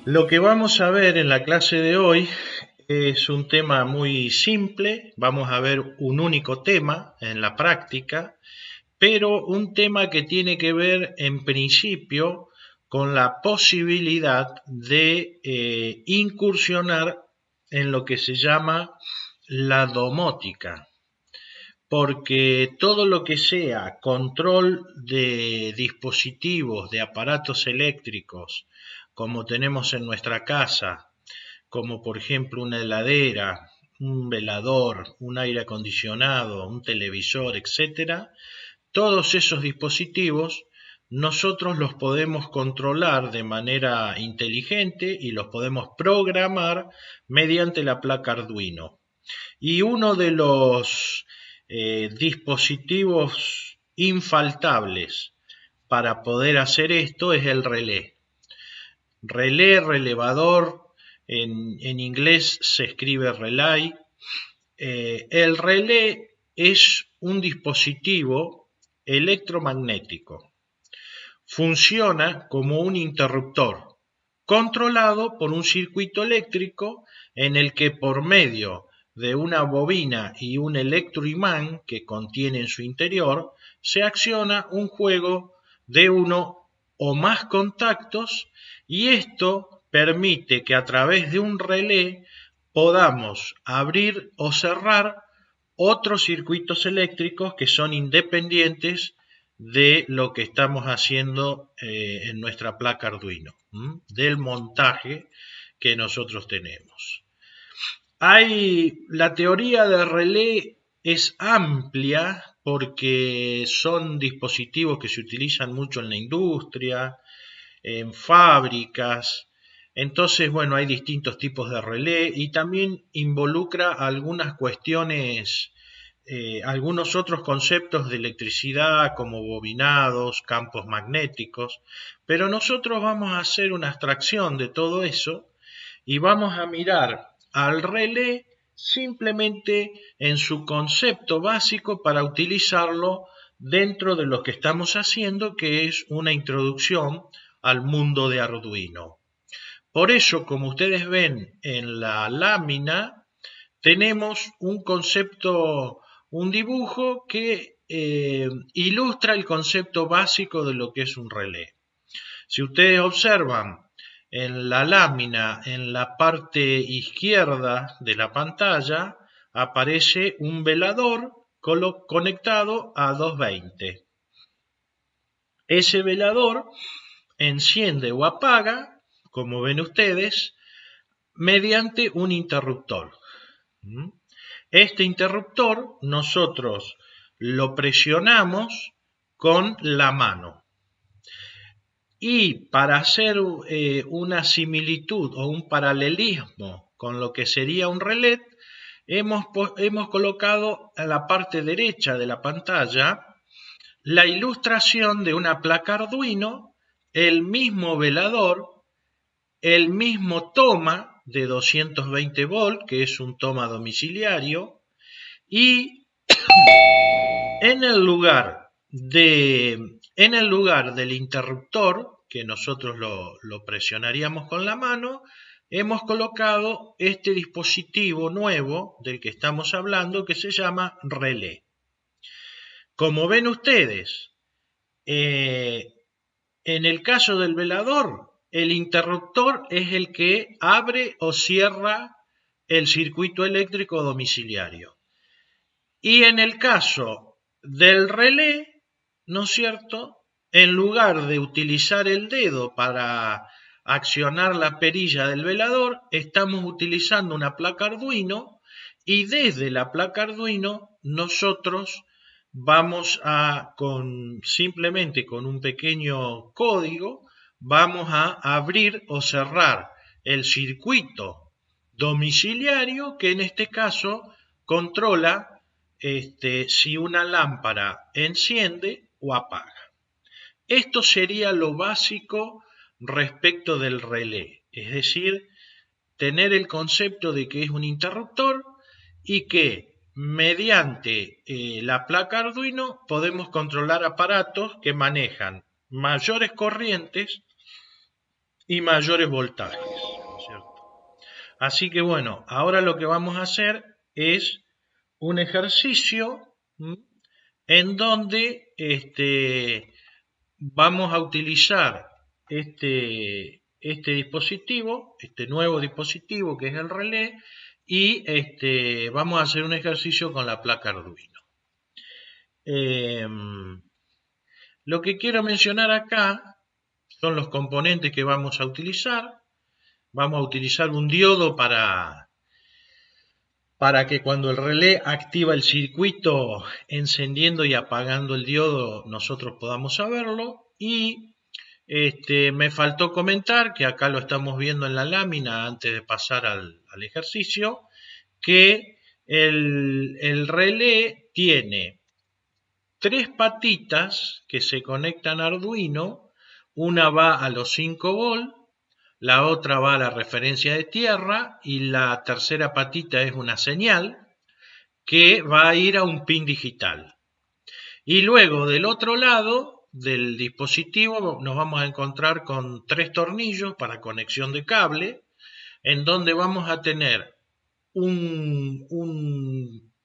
Lo que vamos a ver en la clase de hoy es un tema muy simple. Vamos a ver un único tema en la práctica, pero un tema que tiene que ver en principio con la posibilidad de incursionar en lo que se llama la domótica, porque todo lo que sea control de dispositivos, de aparatos eléctricos, como tenemos en nuestra casa, como por ejemplo una heladera, un velador, un aire acondicionado, un televisor, etcétera, todos esos dispositivos nosotros los podemos controlar de manera inteligente y los podemos programar mediante la placa Arduino. Y uno de los dispositivos infaltables para poder hacer esto es el relé. Relé, relevador, en inglés se escribe relay. El relé es un dispositivo electromagnético. Funciona como un interruptor, controlado por un circuito eléctrico en el que por medio de una bobina y un electroimán que contiene en su interior, se acciona un juego de uno o más contactos, y esto permite que a través de un relé podamos abrir o cerrar otros circuitos eléctricos que son independientes de lo que estamos haciendo en nuestra placa Arduino, del montaje que nosotros tenemos. La teoría de relé es amplia porque son dispositivos que se utilizan mucho en la industria, en fábricas. Entonces, bueno, hay distintos tipos de relé y también involucra algunas cuestiones, algunos otros conceptos de electricidad como bobinados, campos magnéticos, pero nosotros vamos a hacer una abstracción de todo eso y vamos a mirar al relé simplemente en su concepto básico para utilizarlo dentro de lo que estamos haciendo, que es una introducción al mundo de Arduino. Por eso, como ustedes ven en la lámina, tenemos un concepto, un dibujo que ilustra el concepto básico de lo que es un relé. Si ustedes observan en la lámina, en la parte izquierda de la pantalla, aparece un velador conectado a 220. Ese velador enciende o apaga, como ven ustedes, mediante un interruptor. Este interruptor nosotros lo presionamos con la mano. Y para hacer una similitud o un paralelismo con lo que sería un relé, hemos colocado a la parte derecha de la pantalla la ilustración de una placa Arduino, el mismo velador, el mismo toma de 220 volts, que es un toma domiciliario, y en el lugar del interruptor, que nosotros lo presionaríamos con la mano, hemos colocado este dispositivo nuevo del que estamos hablando, que se llama relé. Como ven ustedes, en el caso del velador, el interruptor es el que abre o cierra el circuito eléctrico domiciliario. Y en el caso del relé, ¿no es cierto?, en lugar de utilizar el dedo para accionar la perilla del velador, estamos utilizando una placa Arduino, y desde la placa Arduino nosotros vamos simplemente con un pequeño código, vamos a abrir o cerrar el circuito domiciliario, que en este caso controla si una lámpara enciende o apaga. Esto sería lo básico respecto del relé, es decir, tener el concepto de que es un interruptor y que mediante la placa Arduino podemos controlar aparatos que manejan mayores corrientes y mayores voltajes, ¿no es cierto? Así que bueno, ahora lo que vamos a hacer es un ejercicio en donde vamos a utilizar este dispositivo, este nuevo dispositivo que es el relé, y vamos a hacer un ejercicio con la placa Arduino. Lo que quiero mencionar acá son los componentes que vamos a utilizar. Vamos a utilizar un diodo para que cuando el relé activa el circuito encendiendo y apagando el diodo nosotros podamos saberlo. Y me faltó comentar, que acá lo estamos viendo en la lámina antes de pasar al ejercicio, que el relé tiene 3 patitas que se conectan a Arduino. Una va a los 5 volts, la otra va a la referencia de tierra y la tercera patita es una señal que va a ir a un pin digital. Y luego del otro lado del dispositivo nos vamos a encontrar con 3 tornillos para conexión de cable, en donde vamos a tener un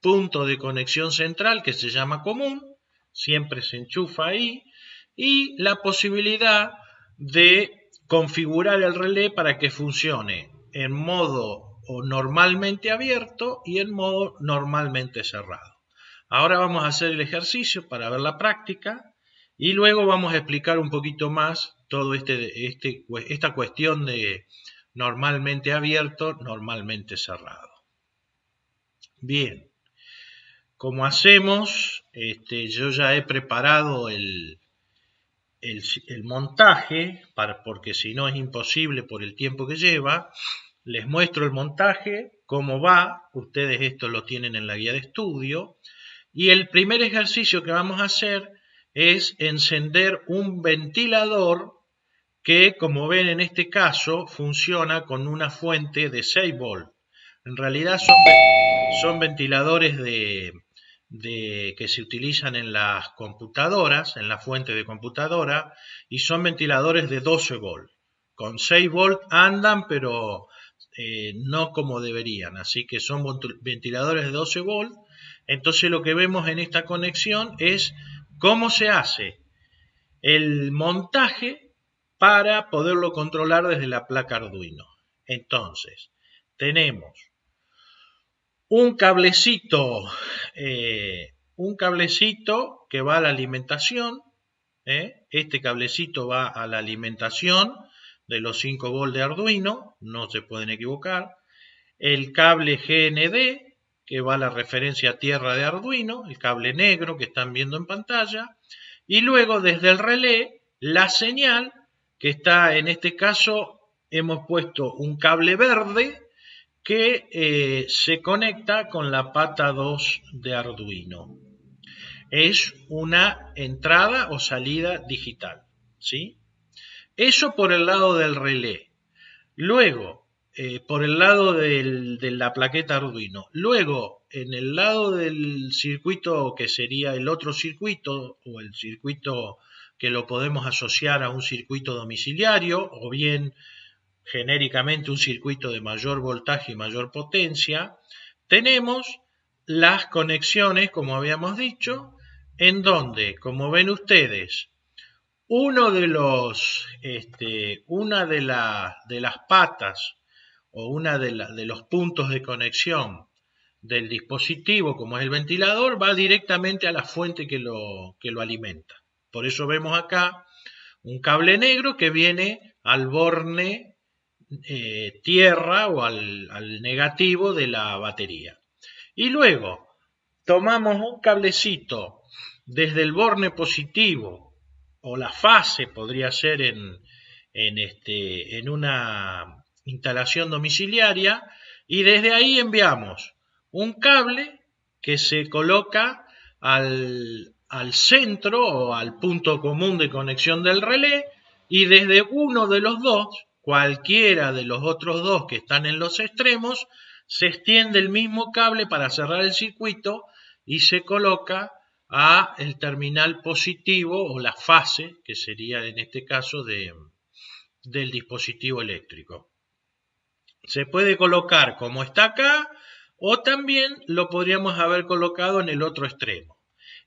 punto de conexión central que se llama común, siempre se enchufa ahí, y la posibilidad de configurar el relé para que funcione en modo normalmente abierto y en modo normalmente cerrado. Ahora vamos a hacer el ejercicio para ver la práctica y luego vamos a explicar un poquito más todo esta cuestión de normalmente abierto, normalmente cerrado. Bien, como hacemos, yo ya he preparado el montaje, porque si no es imposible por el tiempo que lleva. Les muestro el montaje, cómo va. Ustedes esto lo tienen en la guía de estudio. Y el primer ejercicio que vamos a hacer es encender un ventilador que, como ven en este caso, funciona con una fuente de 6 volts. En realidad son ventiladores que se utilizan en las computadoras, en la fuente de computadora, y son ventiladores de 12 volts. Con 6 volts andan, pero no como deberían, así que son ventiladores de 12 volts. Entonces lo que vemos en esta conexión es cómo se hace el montaje para poderlo controlar desde la placa Arduino. Entonces, tenemos un cablecito que va a la alimentación. Este cablecito va a la alimentación de los 5 volts de Arduino, no se pueden equivocar. El cable GND, que va a la referencia tierra de Arduino, el cable negro que están viendo en pantalla. Y luego desde el relé, la señal, que está en este caso, hemos puesto un cable verde que se conecta con la pata 2 de Arduino. Es una entrada o salida digital, ¿sí? Eso por el lado del relé. Luego, por el lado de la plaqueta Arduino. Luego, en el lado del circuito que sería el otro circuito, o el circuito que lo podemos asociar a un circuito domiciliario, o bien genéricamente un circuito de mayor voltaje y mayor potencia, tenemos las conexiones, como habíamos dicho, en donde, como ven ustedes, una de las patas o una de los puntos de conexión del dispositivo, como es el ventilador, va directamente a la fuente que lo alimenta. Por eso vemos acá un cable negro que viene al borne tierra o al negativo de la batería. Y luego tomamos un cablecito desde el borne positivo o la fase, podría ser en una instalación domiciliaria, y desde ahí enviamos un cable que se coloca al centro o al punto común de conexión del relé, y desde uno de los dos, cualquiera de los otros dos que están en los extremos, se extiende el mismo cable para cerrar el circuito y se coloca a el terminal positivo o la fase, que sería en este caso del dispositivo eléctrico. Se puede colocar como está acá o también lo podríamos haber colocado en el otro extremo.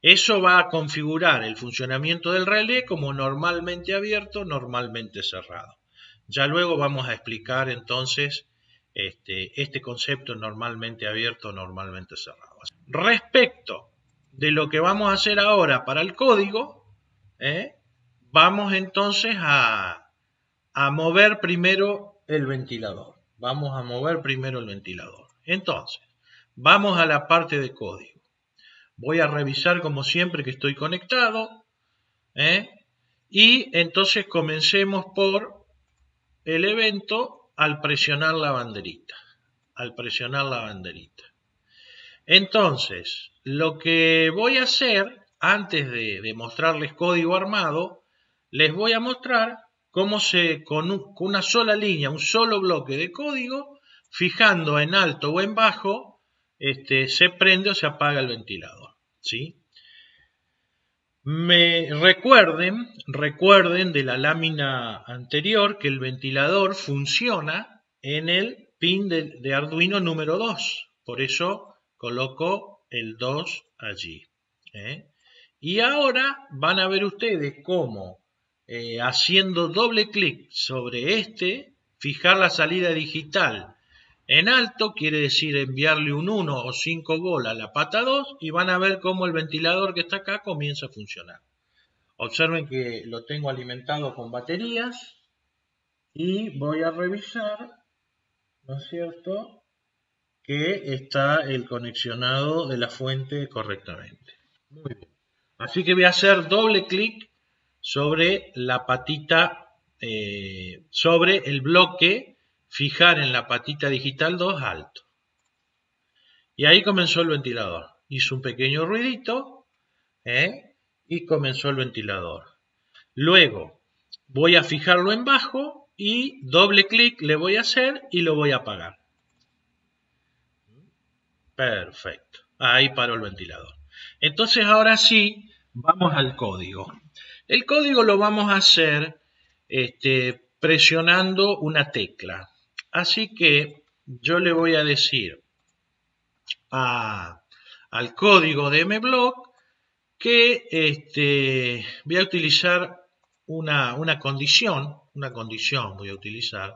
Eso va a configurar el funcionamiento del relé como normalmente abierto, normalmente cerrado. Ya luego vamos a explicar entonces este concepto normalmente abierto, normalmente cerrado. Respecto de lo que vamos a hacer ahora para el código, vamos entonces a mover primero el ventilador. Vamos a mover primero el ventilador. Entonces, vamos a la parte de código. Voy a revisar como siempre que estoy conectado. Y entonces comencemos por el evento al presionar la banderita. Al presionar la banderita. Entonces, lo que voy a hacer, antes de mostrarles código armado, les voy a mostrar cómo con una sola línea, un solo bloque de código, fijando en alto o en bajo, se prende o se apaga el ventilador. ¿Sí? Recuerden de la lámina anterior que el ventilador funciona en el pin de Arduino número 2. Por eso coloco el 2 allí. Y ahora van a ver ustedes cómo haciendo doble clic sobre fijar la salida digital en alto, quiere decir enviarle un 1 o 5 volt a la pata 2 y van a ver cómo el ventilador que está acá comienza a funcionar. Observen que lo tengo alimentado con baterías y voy a revisar, ¿no es cierto?, que está el conexionado de la fuente correctamente. Muy bien. Así que voy a hacer doble clic sobre la patita, sobre el bloque, fijar en la patita digital 2 alto. Y ahí comenzó el ventilador. Hizo un pequeño ruidito y comenzó el ventilador. Luego voy a fijarlo en bajo y doble clic le voy a hacer y lo voy a apagar. Perfecto. Ahí paró el ventilador. Entonces ahora sí, vamos al código. El código lo vamos a hacer presionando una tecla. Así que yo le voy a decir al código de mblock que voy a utilizar una condición voy a utilizar,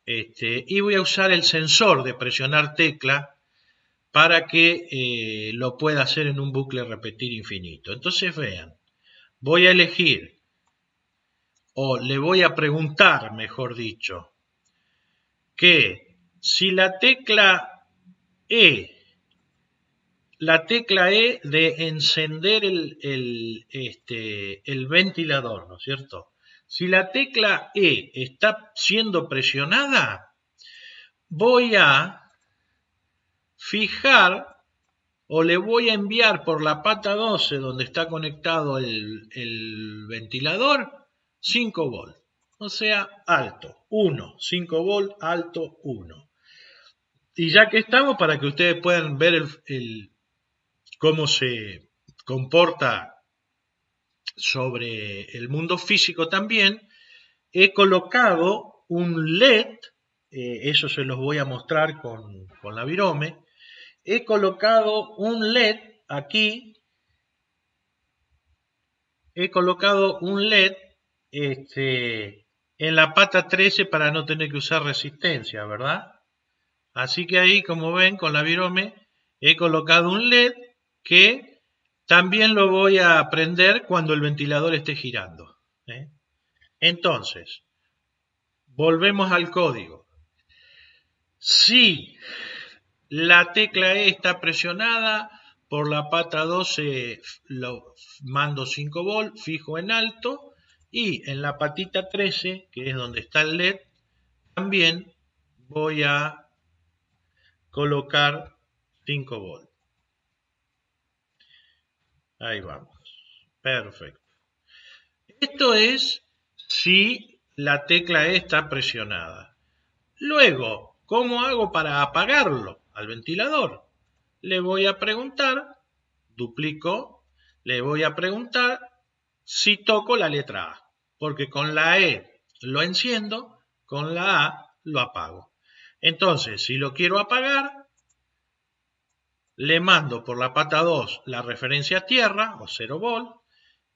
y voy a usar el sensor de presionar tecla para que lo pueda hacer en un bucle repetir infinito. Entonces vean, voy a elegir, o le voy a preguntar, mejor dicho, que si la tecla E de encender el ventilador, ¿no es cierto? Si la tecla E está siendo presionada, voy a fijar o le voy a enviar por la pata 12 donde está conectado el ventilador 5 volt. O sea, alto, 1, 5 volt, alto, 1. Y ya que estamos, para que ustedes puedan ver cómo se comporta sobre el mundo físico también, he colocado un LED, eso se los voy a mostrar con la virome. He colocado un LED aquí, en la pata 13 para no tener que usar resistencia, ¿verdad? Así que ahí, como ven, con la virome he colocado un LED que también lo voy a prender cuando el ventilador esté girando. Entonces, volvemos al código. Si la tecla E está presionada, por la pata 12 lo mando 5 volt, fijo en alto, y en la patita 13, que es donde está el LED, también voy a colocar 5 volt. Ahí vamos. Perfecto. Esto es si la tecla E está presionada. Luego, ¿Cómo hago para apagarlo al ventilador? Le voy a preguntar, duplico, le voy a preguntar si toco la letra A, porque con la E lo enciendo, con la A lo apago. Entonces, si lo quiero apagar, le mando por la pata 2 la referencia tierra o 0 volt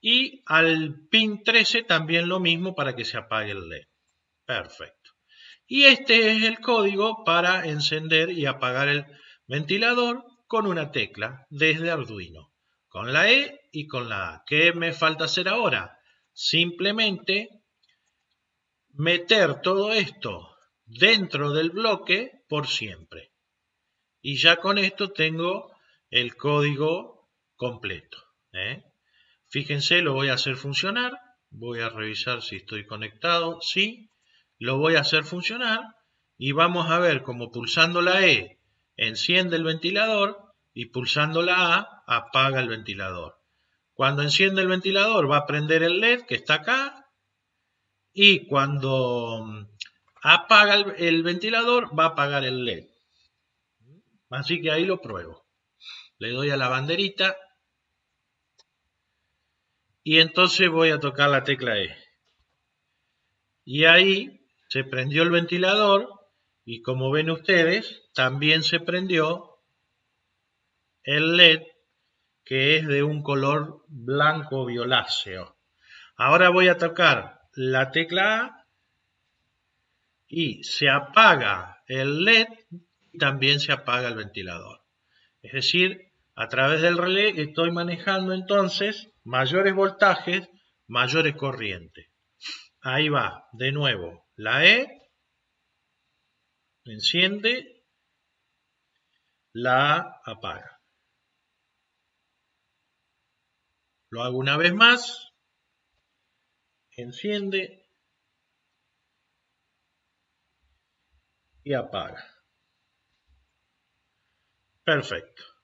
y al pin 13 también lo mismo para que se apague el LED. Perfecto. Y este es el código para encender y apagar el ventilador con una tecla desde Arduino, con la E y con la A. ¿Qué me falta hacer ahora? Simplemente meter todo esto dentro del bloque por siempre. Y ya con esto tengo el código completo. Fíjense, lo voy a hacer funcionar. Voy a revisar si estoy conectado. Sí, lo voy a hacer funcionar. Y vamos a ver cómo pulsando la E enciende el ventilador y pulsando la A apaga el ventilador. Cuando enciende el ventilador va a prender el LED que está acá. Y cuando apaga el ventilador va a apagar el LED. Así que ahí lo pruebo. Le doy a la banderita y entonces voy a tocar la tecla E. Y ahí se prendió el ventilador y como ven ustedes, también se prendió el LED que es de un color blanco violáceo. Ahora voy a tocar la tecla A y se apaga el LED y también se apaga el ventilador. Es decir, a través del relé estoy manejando entonces mayores voltajes, mayores corrientes. Ahí va, de nuevo, la E enciende, la A apaga. Lo hago una vez más, enciende y apaga. Perfecto.